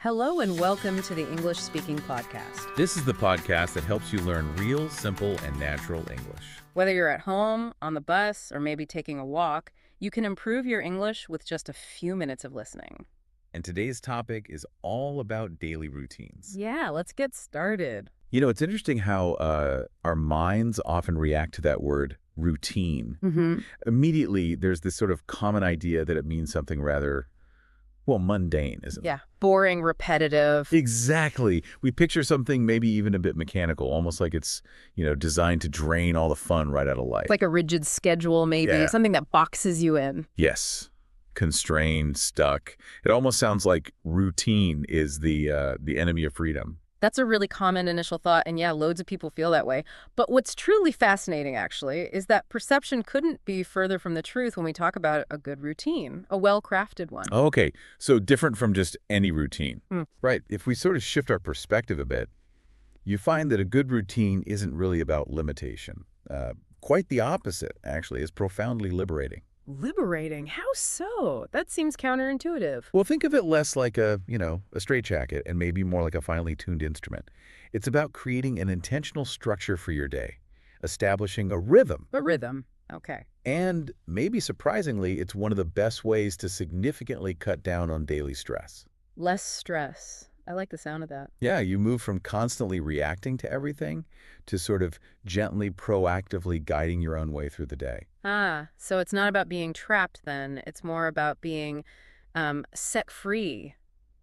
Hello and welcome to the English Speaking Podcast. This is the podcast that helps you learn real, simple, and natural English. Whether you're at home, on the bus, or maybe taking a walk, you can improve your English with just a few minutes of listening. And today's topic is all about daily routines. Yeah, let's get started. You know, it's interesting how our minds often react to that word routine. Immediately, there's this sort of common idea that it means something rather, well, mundane, isn't it? Yeah, boring, repetitive. Exactly. We picture something maybe even a bit mechanical, almost like it's, designed to drain all the fun right out of life. It's like a rigid schedule, maybe, Yeah. something that boxes you in. Yes. Constrained, stuck. It almost sounds like routine is the enemy of freedom. That's a really common initial thought, and yeah, loads of people feel that way. But what's truly fascinating, actually, is that perception couldn't be further from the truth when we talk about a good routine, a well-crafted one. Okay, so different from just any routine. Mm. Right. If we sort of shift our perspective a bit, you find that a good routine isn't really about limitation. Quite the opposite, actually. It's profoundly liberating. Liberating? How so? That seems counterintuitive. Well, think of it less like a straitjacket and maybe more like a finely tuned instrument. It's about creating an intentional structure for your day, establishing a rhythm. A rhythm. Okay. And maybe surprisingly, it's one of the best ways to significantly cut down on daily stress. Less stress. I like the sound of that. Yeah, you move from constantly reacting to everything to sort of gently, proactively guiding your own way through the day. So it's not about being trapped then. It's more about being set free.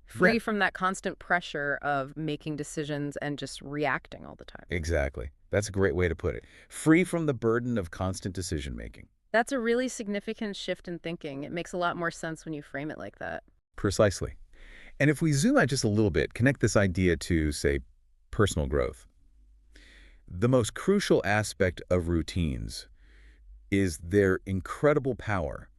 Free Yeah. from that constant pressure of making decisions and just reacting all the time. Exactly. That's a great way to put it. Free from the burden of constant decision-making. That's a really significant shift in thinking. It makes a lot more sense when you frame it like that. Precisely. And if we zoom out just a little bit, connect this idea to, say, personal growth. The most crucial aspect of routines is their incredible power,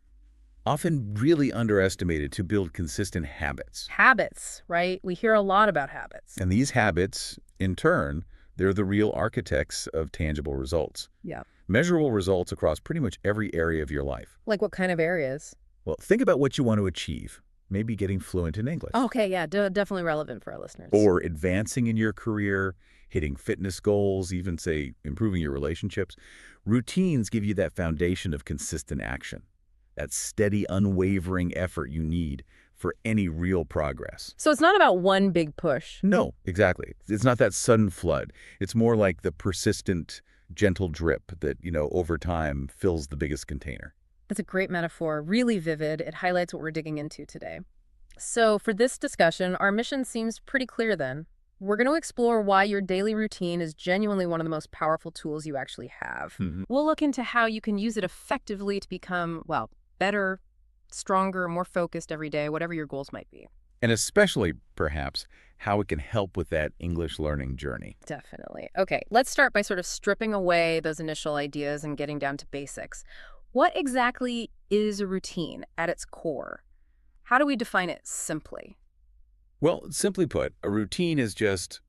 often really underestimated, to build consistent habits. Habits, right? We hear a lot about habits. And these habits, in turn, they're the real architects of tangible results. Yeah. Measurable results across pretty much every area of your life. Like what kind of areas? Well, think about what you want to achieve. Maybe getting fluent in English. Okay, yeah, definitely relevant for our listeners. Or advancing in your career, hitting fitness goals, even, say, improving your relationships. Routines give you that foundation of consistent action, that steady, unwavering effort you need for any real progress. So it's not about one big push. No, exactly. It's not that sudden flood. It's more like the persistent, gentle drip that, over time fills the biggest container. That's a great metaphor, really vivid. It highlights what we're digging into today. So for this discussion, our mission seems pretty clear then. We're going to explore why your daily routine is genuinely one of the most powerful tools you actually have. We'll look into how you can use it effectively to become, well, better, stronger, more focused every day, whatever your goals might be. And especially, perhaps, how it can help with that English learning journey. Definitely. Okay, let's start by sort of stripping away those initial ideas and getting down to basics. What exactly is a routine at its core? How do we define it simply? Well, simply put, a routine is just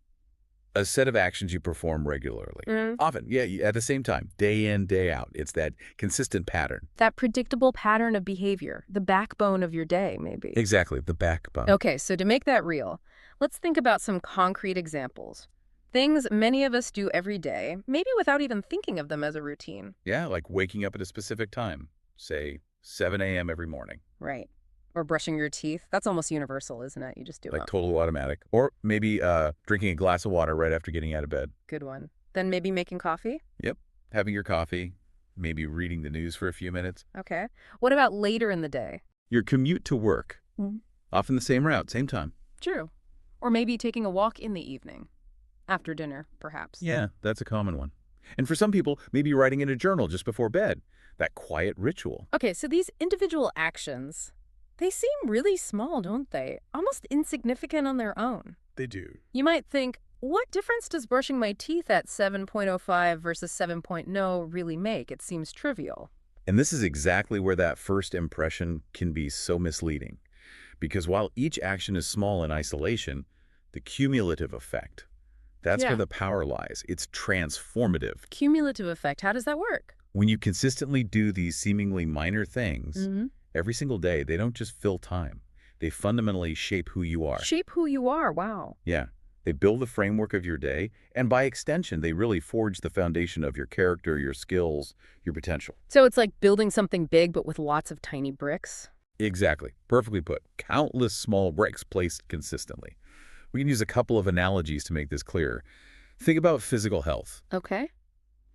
a set of actions you perform regularly. Often, at the same time, day in, day out. It's that consistent pattern. That predictable pattern of behavior, the backbone of your day, maybe. Exactly, the backbone. Okay, so to make that real, let's think about some concrete examples. Things many of us do every day, maybe without even thinking of them as a routine. Yeah, like waking up at a specific time, say 7 a.m. every morning. Right. Or brushing your teeth. That's almost universal, isn't it? You just do Like it. total automatic. Or maybe drinking a glass of water right after getting out of bed. Good one. Then maybe making coffee? Yep, having your coffee, maybe reading the news for a few minutes. Okay. What about later in the day? Your commute to work. Often the same route, same time. True. Or maybe taking a walk in the evening. After dinner, perhaps. Yeah, that's a common one. And for some people, maybe writing in a journal just before bed. That quiet ritual. Okay, so these individual actions, they seem really small, don't they? Almost insignificant on their own. They do. You might think, what difference does brushing my teeth at 7.05 versus 7.0 really make? It seems trivial. And this is exactly where that first impression can be so misleading. Because while each action is small in isolation, the cumulative effect, that's where the power lies. It's transformative. Cumulative effect, how does that work? When you consistently do these seemingly minor things, every single day, they don't just fill time. They fundamentally shape who you are. Shape who you are. Wow. Yeah. They build the framework of your day, and by extension, they really forge the foundation of your character, your skills, your potential. So it's like building something big, but with lots of tiny bricks. Exactly. Perfectly put. Countless small bricks placed consistently. We can use a couple of analogies to make this clearer. Think about physical health. Okay.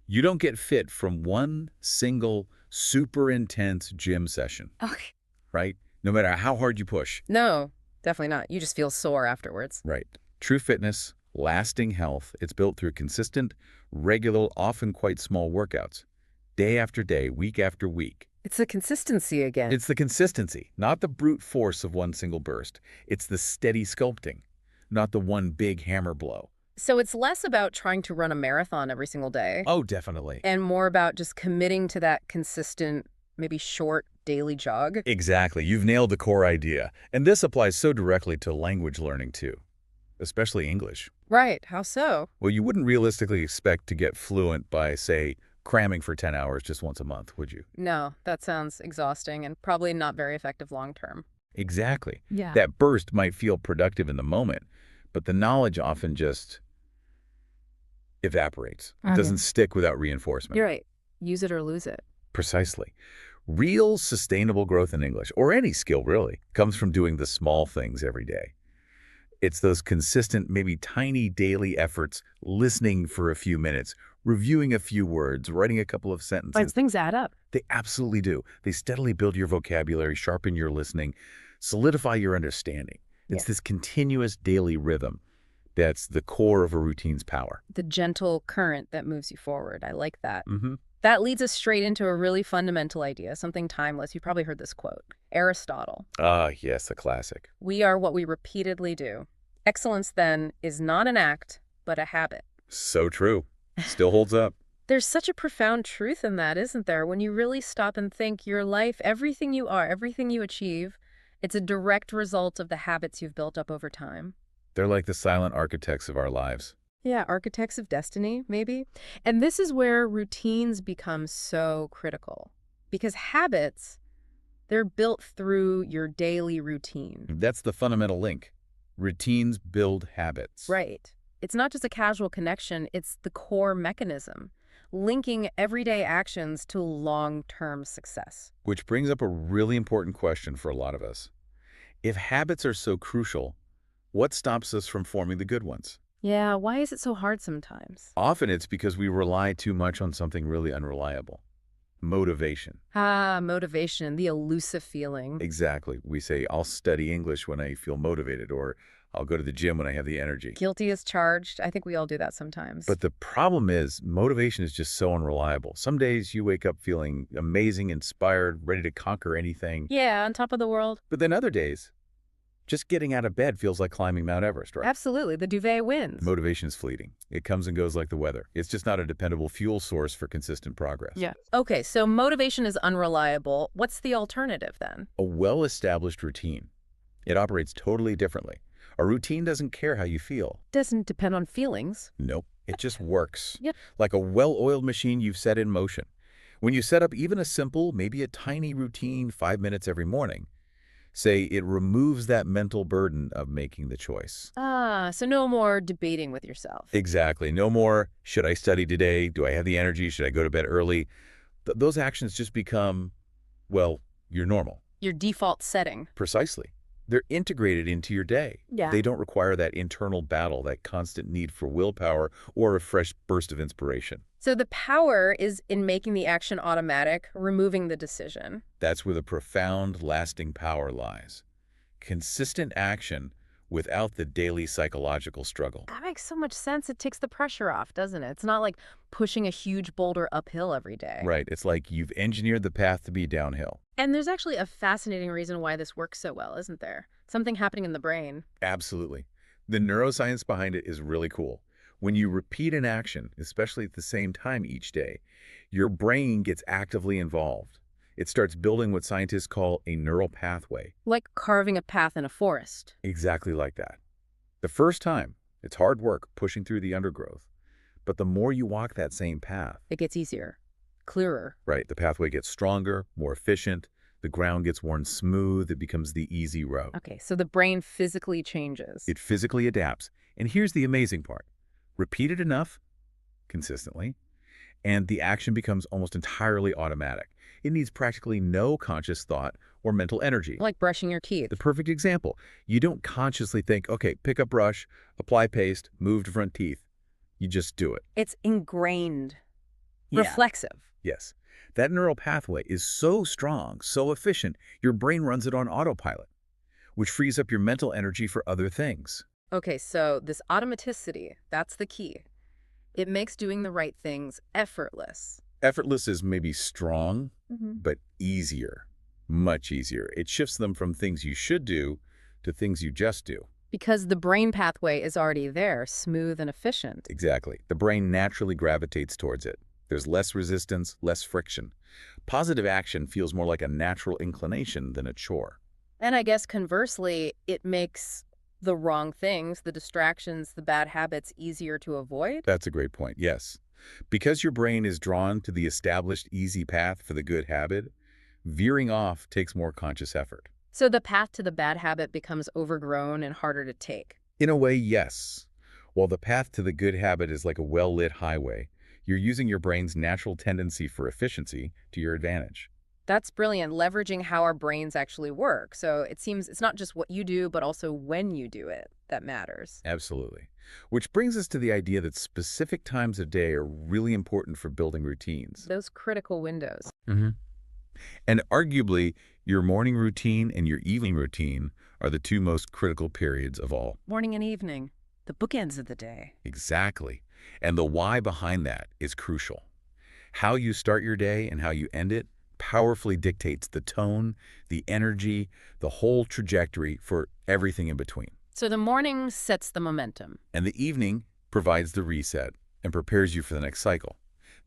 You don't get fit from one single super intense gym session, Okay. right? No matter how hard you push. No, definitely not. You just feel sore afterwards. Right. True fitness, lasting health, it's built through consistent, regular, often quite small workouts. Day after day, week after week. It's the consistency again. It's the consistency, not the brute force of one single burst. It's the steady sculpting, not the one big hammer blow. So it's less about trying to run a marathon every single day Oh, definitely. and more about just committing to that consistent, maybe short daily jog. Exactly. You've nailed the core idea. And this applies so directly to language learning, too, especially English. Right. How so? Well, you wouldn't realistically expect to get fluent by, say, cramming for 10 hours just once a month, would you? No, that sounds exhausting and probably not very effective long term. Exactly. Yeah. That burst might feel productive in the moment, but the knowledge often just evaporates. It doesn't stick without reinforcement. You're right. Use it or lose it. Precisely. Real sustainable growth in English, or any skill really, comes from doing the small things every day. It's those consistent, maybe tiny daily efforts, listening for a few minutes, reviewing a few words, writing a couple of sentences. Things add up. They absolutely do. They steadily build your vocabulary, sharpen your listening, solidify your understanding. It's this continuous daily rhythm that's the core of a routine's power. The gentle current that moves you forward. I like that. Mm-hmm. That leads us straight into a really fundamental idea, something timeless. You've probably heard this quote. Aristotle. Ah, yes, a classic. We are what we repeatedly do. Excellence, then, is not an act, but a habit. So true. Still holds up. There's such a profound truth in that, isn't there? When you really stop and think, your life, everything you are, everything you achieve, it's a direct result of the habits you've built up over time. They're like the silent architects of our lives. Yeah, architects of destiny, maybe. And this is where routines become so critical. Because habits, they're built through your daily routine. That's the fundamental link. Routines build habits. Right. It's not just a casual connection, it's the core mechanism, linking everyday actions to long-term success. Which brings up a really important question for a lot of us. If habits are so crucial, what stops us from forming the good ones? Yeah, why is it so hard sometimes? Often it's because we rely too much on something really unreliable. Motivation. Motivation, the elusive feeling. Exactly. We say, I'll study English when I feel motivated, or I'll go to the gym when I have the energy. Guilty as charged. I think we all do that sometimes. But the problem is, motivation is just so unreliable. Some days you wake up feeling amazing, inspired, ready to conquer anything. yeah, on top of the world. But then other days, just getting out of bed feels like climbing Mount Everest, right? Absolutely. The duvet wins. Motivation is fleeting. It comes and goes like the weather. It's just not a dependable fuel source for consistent progress. Yeah. Okay, so motivation is unreliable. What's the alternative then? A well-established routine. It operates totally differently. A routine doesn't care how you feel. Doesn't depend on feelings. Nope. It just works. Yeah. Like a well-oiled machine you've set in motion. When you set up even a simple, maybe a tiny routine 5 minutes every morning, say it removes that mental burden of making the choice. So no more debating with yourself. Exactly. No more, should I study today? Do I have the energy? Should I go to bed early? Those actions just become, well, your normal. Your default setting. Precisely. They're integrated into your day. Yeah. They don't require that internal battle, that constant need for willpower or a fresh burst of inspiration. So the power is in making the action automatic, removing the decision. That's where the profound, lasting power lies. Consistent action without the daily psychological struggle. That makes so much sense. It takes the pressure off, doesn't it? It's not like pushing a huge boulder uphill every day. Right. It's like you've engineered the path to be downhill. And there's actually a fascinating reason why this works so well, isn't there? Something happening in the brain. Absolutely. The neuroscience behind it is really cool. When you repeat an action, especially at the same time each day, your brain gets actively involved. It starts building what scientists call a neural pathway. Like carving a path in a forest. Exactly like that. The first time, it's hard work pushing through the undergrowth. But the more you walk that same path, It gets easier, clearer. right, the pathway gets stronger, more efficient, The ground gets worn smooth. It becomes the easy road. Okay, so the brain physically changes. It physically adapts. And here's the amazing part. Repeat it enough, consistently, and the action becomes almost entirely automatic. It needs practically no conscious thought or mental energy. Like brushing your teeth. The perfect example. You don't consciously think, okay, pick up brush, apply paste, move to front teeth. You just do it. It's ingrained. Yeah. Reflexive. Yes. That neural pathway is so strong, so efficient, your brain runs it on autopilot, which frees up your mental energy for other things. Okay, so this automaticity, that's the key. It makes doing the right things effortless. Effortless is maybe strong, Mm-hmm. but easier, much easier. It shifts them from things you should do to things you just do. Because the brain pathway is already there, smooth and efficient. Exactly. The brain naturally gravitates towards it. There's less resistance, less friction. Positive action feels more like a natural inclination than a chore. And I guess conversely, it makes the wrong things, the distractions, the bad habits easier to avoid. That's a great point, yes. Because your brain is drawn to the established easy path for the good habit, veering off takes more conscious effort. So the path to the bad habit becomes overgrown and harder to take. In a way, yes. While the path to the good habit is like a well-lit highway, you're using your brain's natural tendency for efficiency to your advantage. That's brilliant, leveraging how our brains actually work. So it seems it's not just what you do, but also when you do it that matters. Absolutely. Which brings us to the idea that specific times of day are really important for building routines. Those critical windows. Mm-hmm. And arguably, your morning routine and your evening routine are the two most critical periods of all. Morning and evening, the bookends of the day. Exactly. And the why behind that is crucial. How you start your day and how you end it powerfully dictates the tone, the energy, the whole trajectory for everything in between. So the morning sets the momentum. And the evening provides the reset and prepares you for the next cycle.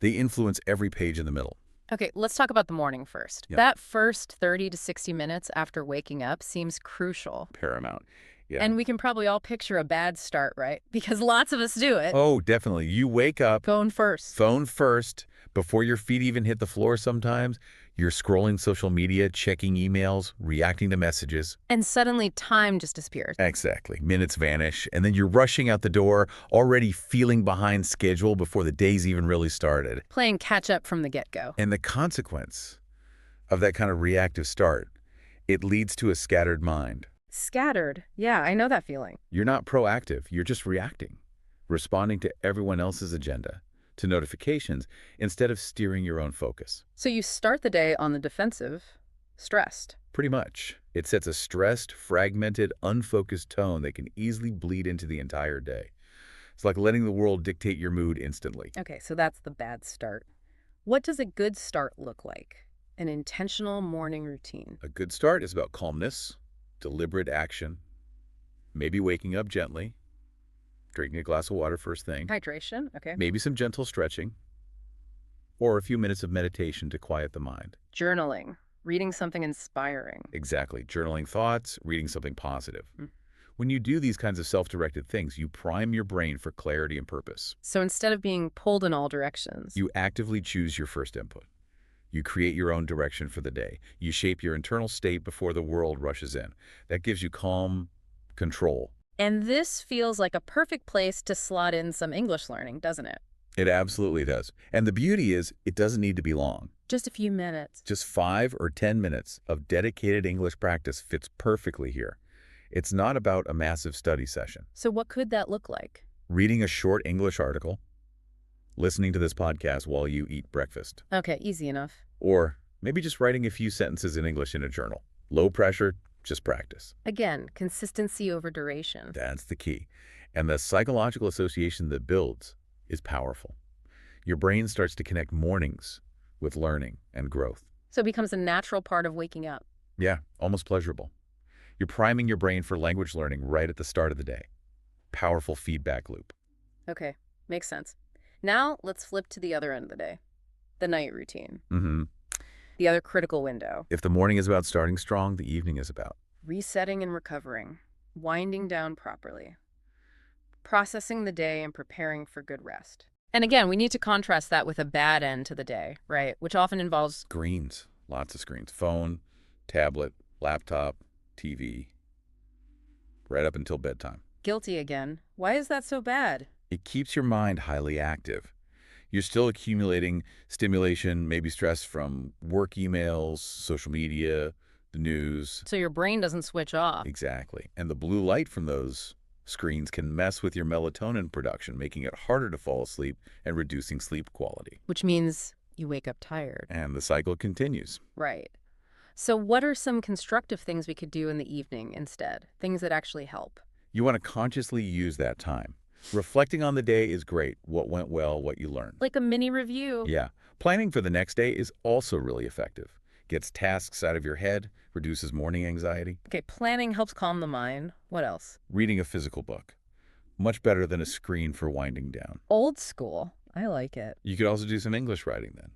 They influence every page in the middle. Okay, let's talk about the morning first. Yeah. That first 30 to 60 minutes after waking up seems crucial. Paramount. Yeah. And we can probably all picture a bad start, right? Because lots of us do it. Oh, definitely. You wake up, Phone first. phone first, before your feet even hit the floor sometimes. You're scrolling social media, checking emails, reacting to messages. And suddenly time just disappears. Exactly. Minutes vanish, and then you're rushing out the door, already feeling behind schedule before the day's even really started. Playing catch up from the get-go. And the consequence of that kind of reactive start, it leads to a scattered mind. Scattered. Yeah, I know that feeling. You're not proactive, you're just reacting, responding to everyone else's agenda, to notifications, instead of steering your own focus. So you start the day on the defensive, stressed. Pretty much. It sets a stressed, fragmented, unfocused tone that can easily bleed into the entire day. It's like letting the world dictate your mood instantly. Okay, so that's the bad start. What does a good start look like? An intentional morning routine. A good start is about calmness, deliberate action, maybe waking up gently, drinking a glass of water first thing, Hydration, okay. maybe some gentle stretching, or a few minutes of meditation to quiet the mind. Journaling, reading something inspiring. Exactly. Journaling thoughts, reading something positive. Mm. When you do these kinds of self-directed things, you prime your brain for clarity and purpose. So instead of being pulled in all directions, You actively choose your first input. You create your own direction for the day. You shape your internal state before the world rushes in. That gives you calm control. and this feels like a perfect place to slot in some English learning, doesn't it? It absolutely does. And the beauty is, it doesn't need to be long. Just a few minutes. Just 5 or 10 minutes of dedicated English practice fits perfectly here. It's not about a massive study session. So what could that look like? Reading a short English article, listening to this podcast while you eat breakfast, Okay, easy enough. or maybe just writing a few sentences in English in a journal. Low pressure, just practice. Again, consistency over duration. That's the key. And the psychological association that builds is powerful. Your brain starts to connect mornings with learning and growth. So it becomes a natural part of waking up. Yeah, almost pleasurable. You're priming your brain for language learning right at the start of the day. Powerful feedback loop. Okay, makes sense. Now let's flip to the other end of the day. The night routine. Mm-hmm. The other critical window. If the morning is about starting strong, the evening is about Resetting and recovering. Winding down properly. Processing the day and preparing for good rest. And again, we need to contrast that with a bad end to the day, right? Which often involves screens, lots of screens, phone, tablet, laptop, TV, right up until bedtime. Guilty again. Why is that so bad? It keeps your mind highly active. You're still accumulating stimulation, maybe stress from work emails, social media, the news. So your brain doesn't switch off, Exactly. And the blue light from those screens can mess with your melatonin production, making it harder to fall asleep and reducing sleep quality. which means you wake up tired. And the cycle continues. Right. So what are some constructive things we could do in the evening instead? Things that actually help. You want to consciously use that time. Reflecting on the day is great. What went well, what you learned. Like a mini review. Yeah. Planning for the next day is also really effective. Gets tasks out of your head, reduces morning anxiety. Okay, planning helps calm the mind. What else? Reading a physical book. Much better than a screen for winding down. Old school. I like it. You could also do some English writing then.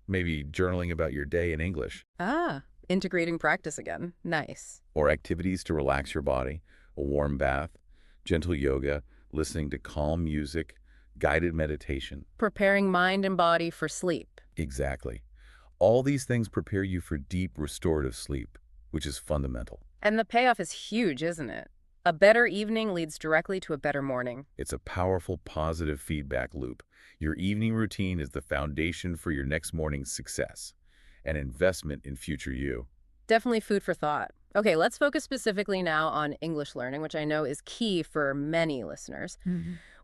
Maybe journaling about your day in English. Ah, integrating practice again. Nice. Or activities to relax your body. A warm bath, gentle yoga, listening to calm music, guided meditation. Preparing mind and body for sleep. Exactly. All these things prepare you for deep restorative sleep, which is fundamental. And the payoff is huge, isn't it? A better evening leads directly to a better morning. It's a powerful, positive feedback loop. Your evening routine is the foundation for your next morning's success, an investment in future you. Definitely food for thought. Okay, let's focus specifically now on English learning, which I know is key for many listeners.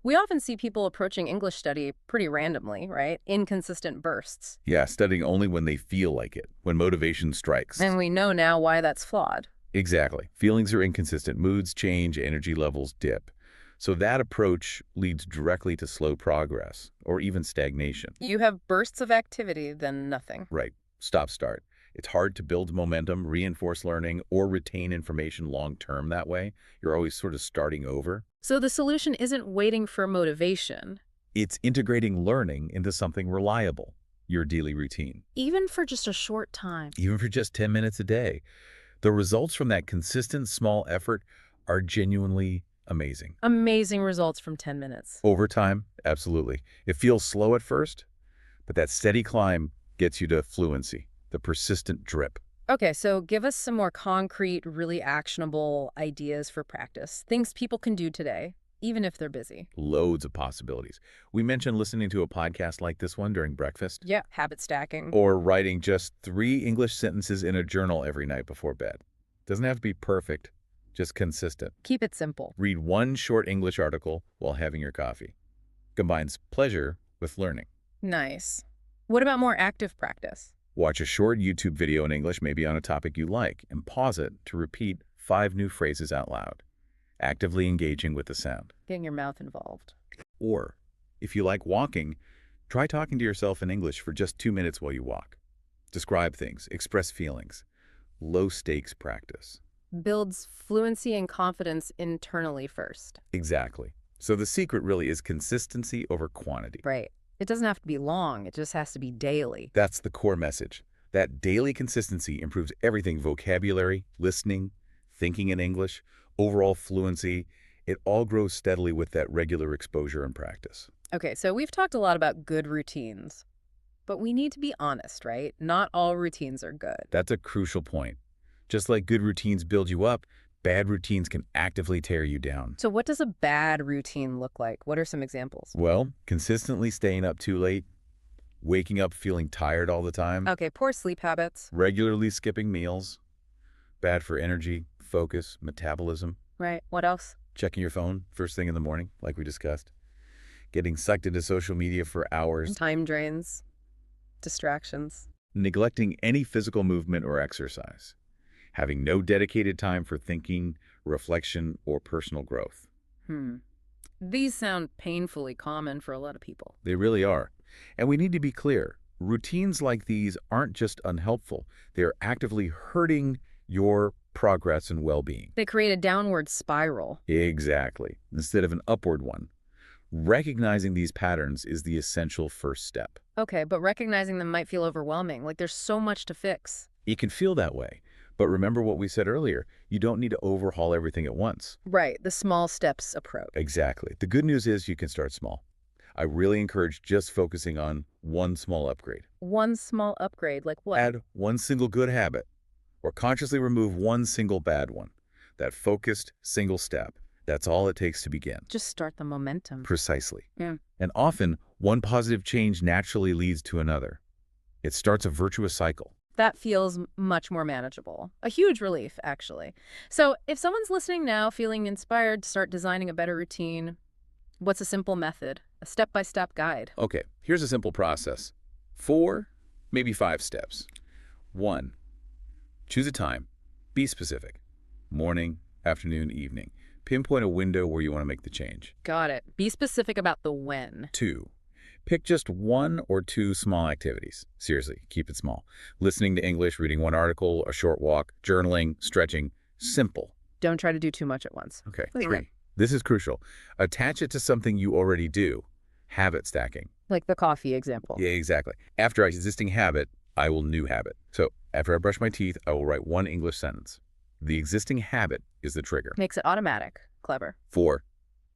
We often see people approaching English study pretty randomly, right? Inconsistent bursts. Yeah, studying only when they feel like it, when motivation strikes. And we know now why that's flawed. Exactly. Feelings are inconsistent, moods change, energy levels dip. So that approach leads directly to slow progress, or even stagnation. You have bursts of activity, then nothing. Right. Stop, start. It's hard to build momentum, reinforce learning, or retain information long-term that way. You're always sort of starting over. So the solution isn't waiting for motivation. It's integrating learning into something reliable, your daily routine. Even for just a short time. Even for just 10 minutes a day. The results from that consistent small effort are genuinely amazing. Amazing results from 10 minutes. Over time, absolutely. It feels slow at first, but that steady climb gets you to fluency, the persistent drip. Okay, so give us some more concrete, really actionable ideas for practice. Things people can do today, even if they're busy. Loads of possibilities. We mentioned listening to a podcast like this one during breakfast. Yeah, habit stacking. Or writing just 3 English sentences in a journal every night before bed. Doesn't have to be perfect, just consistent. Keep it simple. Read one short English article while having your coffee. Combines pleasure with learning. Nice. What about more active practice? Watch a short YouTube video in English, maybe on a topic you like, and pause it to repeat 5 new phrases out loud, actively engaging with the sound. Getting your mouth involved. Or, if you like walking, try talking to yourself in English for just 2 minutes while you walk. Describe things, express feelings. Low-stakes practice. Builds fluency and confidence internally first. Exactly. So the secret really is consistency over quantity. Right. It doesn't have to be long. It just has to be daily. That's the core message. That daily consistency improves everything: vocabulary, listening, thinking in English, overall fluency. It all grows steadily with that regular exposure and practice. Okay, so we've talked a lot about good routines, but we need to be honest, right? Not all routines are good. That's a crucial point. Just like good routines build you up, bad routines can actively tear you down. So what does a bad routine look like? What are some examples? Well, consistently staying up too late, waking up feeling tired all the time, Okay, poor sleep habits. regularly skipping meals, bad for energy, focus, metabolism, Right. What else? checking your phone first thing in the morning, like we discussed, getting sucked into social media for hours, Time drains, distractions. neglecting any physical movement or exercise, having no dedicated time for thinking, reflection, or personal growth. These sound painfully common for a lot of people. They really are. And we need to be clear, routines like these aren't just unhelpful, they're actively hurting your progress and well-being. They create a downward spiral. Exactly, instead of an upward one. Recognizing these patterns is the essential first step. Okay, but recognizing them might feel overwhelming, like there's so much to fix. It can feel that way, but remember what we said earlier, you don't need to overhaul everything at once. Right, the small steps approach. Exactly. The good news is you can start small. I really encourage just focusing on one small upgrade. One small upgrade, like what? Add one single good habit, or consciously remove one single bad one. That focused single step. That's all it takes to begin. Just start the momentum. Precisely. Yeah. And often, one positive change naturally leads to another. It starts a virtuous cycle. That feels much more manageable. A huge relief, actually. So if someone's listening now feeling inspired to start designing a better routine, what's a simple method? A step-by-step guide? Okay, here's a simple process. 4, maybe 5 steps. 1, choose a time. Be specific. Morning, afternoon, evening. Pinpoint a window where you want to make the change. Got it. Be specific about the when. 2, pick just 1 or 2 small activities. Seriously, keep it small. Listening to English, reading one article, a short walk, journaling, stretching. Simple. Don't try to do too much at once. Okay, 3. This is crucial. Attach it to something you already do. Habit stacking. Like the coffee example. Yeah, exactly. After existing habit, I will new habit. So after I brush my teeth, I will write 1 English sentence. The existing habit is the trigger. Makes it automatic. Clever. 4,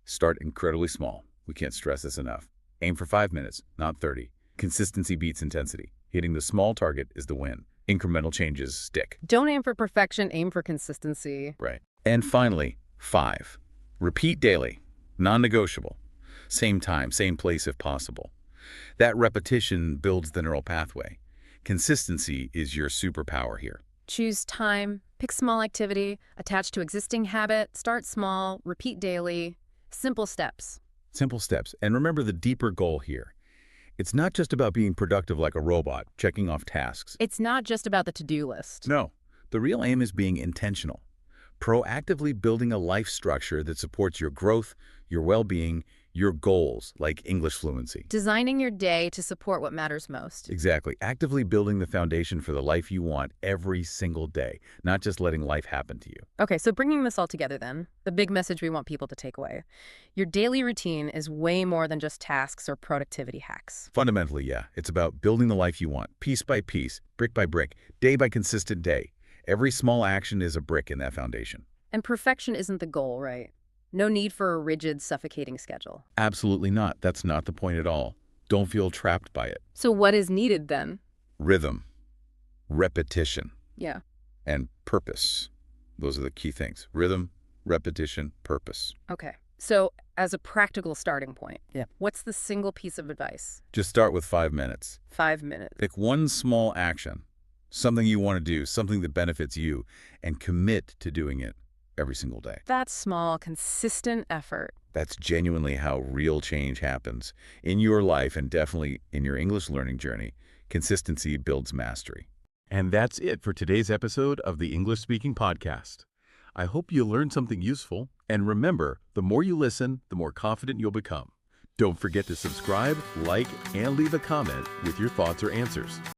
start incredibly small. We can't stress this enough. Aim for 5 minutes, not 30. Consistency beats intensity. Hitting the small target is the win. Incremental changes stick. Don't aim for perfection, aim for consistency. Right. And finally, 5, repeat daily. Non-negotiable. Same time, same place if possible. That repetition builds the neural pathway. Consistency is your superpower here. Choose time, pick small activity, attach to existing habit, start small, repeat daily. Simple steps. Simple steps. And remember the deeper goal here. It's not just about being productive like a robot, checking off tasks. It's not just about the to-do list. No. The real aim is being intentional. Proactively building a life structure that supports your growth, your well-being, your goals, like English fluency. Designing your day to support what matters most. Exactly. Actively building the foundation for the life you want every single day, not just letting life happen to you. Okay, so bringing this all together then, the big message we want people to take away. Your daily routine is way more than just tasks or productivity hacks. Fundamentally, yeah. It's about building the life you want, piece by piece, brick by brick, day by consistent day. Every small action is a brick in that foundation. And perfection isn't the goal, right? No need for a rigid, suffocating schedule. Absolutely not. That's not the point at all. Don't feel trapped by it. So what is needed then? Rhythm, repetition, Yeah. and purpose. Those are the key things. Rhythm, repetition, purpose. Okay. So as a practical starting point, what's the single piece of advice? Just start with 5 minutes. 5 minutes. Pick one small action, something you want to do, something that benefits you, and commit to doing it every single day. That small, consistent effort. That's genuinely how real change happens in your life and definitely in your English learning journey. Consistency builds mastery. And that's it for today's episode of the English Speaking Podcast. I hope you learned something useful, and remember, the more you listen, the more confident you'll become. Don't forget to subscribe, like, and leave a comment with your thoughts or answers.